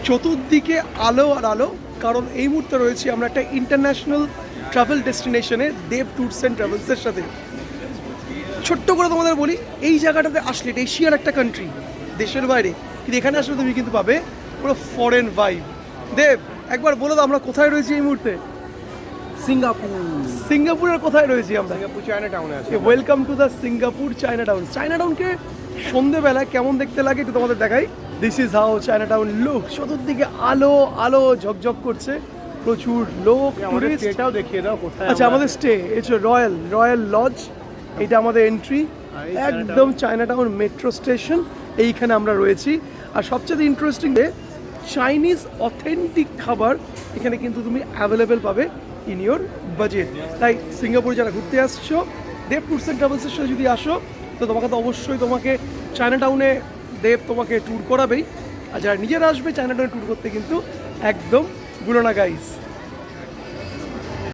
চতুর্দিকে আলো আর আলো, কারণ এই মুহূর্তে রয়েছি আমরা একটা ইন্টারন্যাশনাল ট্রাভেল ডেস্টিনেশনে, দেব ট্যুরস অ্যান্ড ট্রাভেলসের সাথে। ছোট্ট করে তোমাদের বলি, এই জায়গাটাতে আসলে এটা এশিয়ার একটা কান্ট্রি, দেশের বাইরে, কিন্তু এখানে আসলে তুমি কিন্তু পাবে পুরো ফরেন ভাইব। দেব, একবার বলে দাও আমরা কোথায় রয়েছি এই মুহূর্তে? সিঙ্গাপুর। সিঙ্গাপুরের কোথায় রয়েছি আমরা? সিঙ্গাপুর চায়না টাউনে আছে। Welcome to the Singapore China town. China টাউনকে সন্ধেবেলায় কেমন দেখতে লাগে একটু তোমাদের দেখাই। This is how China town look. চতুর্দিকে আলো আলো ঝকঝক করছে, প্রচুর লোক, টুরিস্ট। এটাও দেখিয়ে দাও কোথায়। আচ্ছা, আমাদের স্টে এটা রয়্যাল লজ, এটা আমাদের এন্ট্রি, একদম চায়না টাউন মেট্রো স্টেশন, এইখানে আমরা রয়েছি। আর সবচেয়ে ইন্টারেস্টিং চাইনিজ অথেন্টিক খাবার এখানে কিন্তু তুমি অ্যাভেলেবেল পাবে ইন ইয়োর বাজেট। তাই সিঙ্গাপুর যারা ঘুরতে আসছো, দেব ট্যুরস অ্যান্ড ট্রাভেলসের সাথে যদি আসো, তো তোমাকে তো অবশ্যই তোমাকে চায়না টাউনে দেব তোমাকে ট্যুর করাবেই। আর যারা নিজেরা আসবে চায়না টাউনে ট্যুর করতে, কিন্তু একদম ভুলো না গাইস।